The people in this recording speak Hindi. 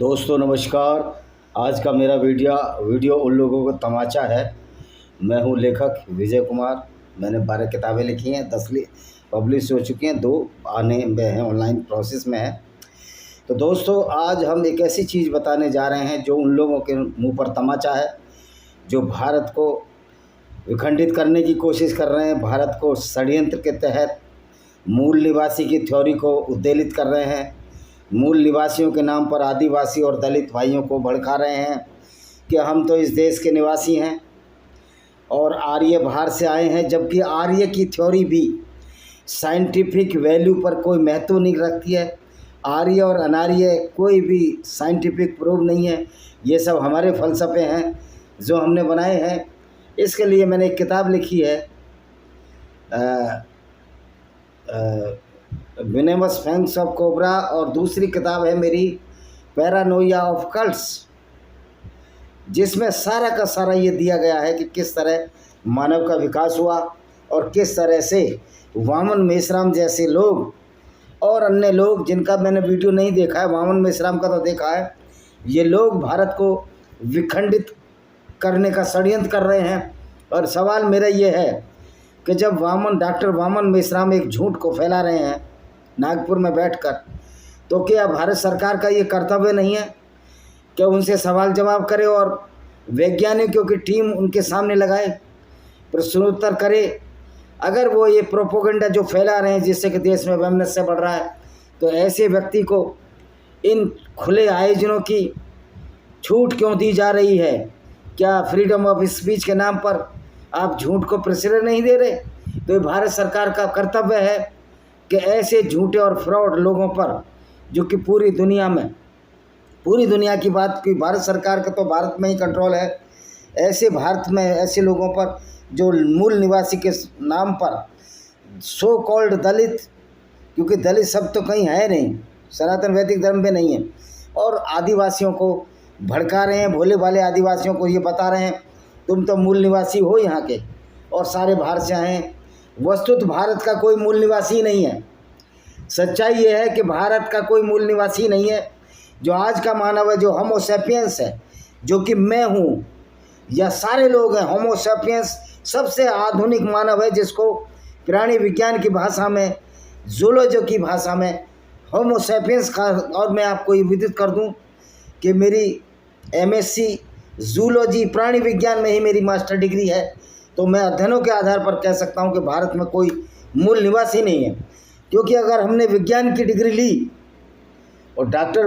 दोस्तों नमस्कार। आज का मेरा वीडियो उन लोगों को तमाचा है। मैं हूं लेखक विजय कुमार। मैंने 12 किताबें लिखी हैं, 10 पब्लिश हो चुकी हैं, 2 आने में हैं, ऑनलाइन प्रोसेस में है। तो दोस्तों आज हम एक ऐसी चीज़ बताने जा रहे हैं जो उन लोगों के मुंह पर तमाचा है, जो भारत को विखंडित करने की कोशिश कर रहे हैं, भारत को षड्यंत्र के तहत मूल निवासी की थ्योरी को उद्वेलित कर रहे हैं, मूल निवासियों के नाम पर आदिवासी और दलित भाइयों को भड़का रहे हैं कि हम तो इस देश के निवासी हैं और आर्य बाहर से आए हैं, जबकि आर्य की थ्योरी भी साइंटिफिक वैल्यू पर कोई महत्व नहीं रखती है। आर्य और अनार्य कोई भी साइंटिफिक प्रूव नहीं है। ये सब हमारे फ़लसफ़े हैं जो हमने बनाए हैं। इसके लिए मैंने एक किताब लिखी है, विनेमस फैंग्स ऑफ कोबरा, और दूसरी किताब है मेरी पैरानोइया ऑफ कल्ट्स, जिसमें सारा का सारा ये दिया गया है कि किस तरह मानव का विकास हुआ और किस तरह से वामन मेश्राम जैसे लोग और अन्य लोग जिनका मैंने वीडियो नहीं देखा है, वामन मेश्राम का तो देखा है, ये लोग भारत को विखंडित करने का षड्यंत्र कर रहे हैं। और सवाल मेरा ये है कि जब डॉक्टर वामन मेश्राम एक झूठ को फैला रहे हैं नागपुर में बैठकर, तो क्या भारत सरकार का ये कर्तव्य नहीं है कि उनसे सवाल जवाब करे और वैज्ञानिकों की टीम उनके सामने लगाए, प्रश्नोत्तर करे? अगर वो ये प्रोपोगंडा जो फैला रहे हैं जिससे कि देश में वैमनस्य बढ़ रहा है, तो ऐसे व्यक्ति को इन खुले आयोजनों की छूट क्यों दी जा रही है? क्या फ्रीडम ऑफ स्पीच के नाम पर आप झूठ को प्रश्रय नहीं दे रहे? तो ये भारत सरकार का कर्तव्य है कि ऐसे झूठे और फ्रॉड लोगों पर, जो कि पूरी दुनिया की बात की, भारत सरकार का तो भारत में ही कंट्रोल है, ऐसे भारत में ऐसे लोगों पर जो मूल निवासी के नाम पर सो कॉल्ड दलित, क्योंकि दलित शब्द तो कहीं है नहीं, सनातन वैदिक धर्म में नहीं है, और आदिवासियों को भड़का रहे हैं, भोले भाले आदिवासियों को ये बता रहे हैं तुम तो मूल निवासी हो यहाँ के और सारे बाहर से आए हैं। वस्तुतः भारत का कोई मूल निवासी नहीं है। सच्चाई ये है कि भारत का कोई मूल निवासी नहीं है। जो आज का मानव है, जो होमो सैपियंस है, जो कि मैं हूँ या सारे लोग हैं, होमो सैपियंस सबसे आधुनिक मानव है, जिसको प्राणी विज्ञान की भाषा में, जूलॉजी की भाषा में होमो सैपियंस का। और मैं आपको ये विदित कर दूँ कि मेरी MSc जूलॉजी प्राणी विज्ञान में ही मेरी मास्टर डिग्री है। तो मैं अध्ययनों के आधार पर कह सकता हूँ कि भारत में कोई मूल निवासी नहीं है, क्योंकि अगर हमने विज्ञान की डिग्री ली और डॉक्टर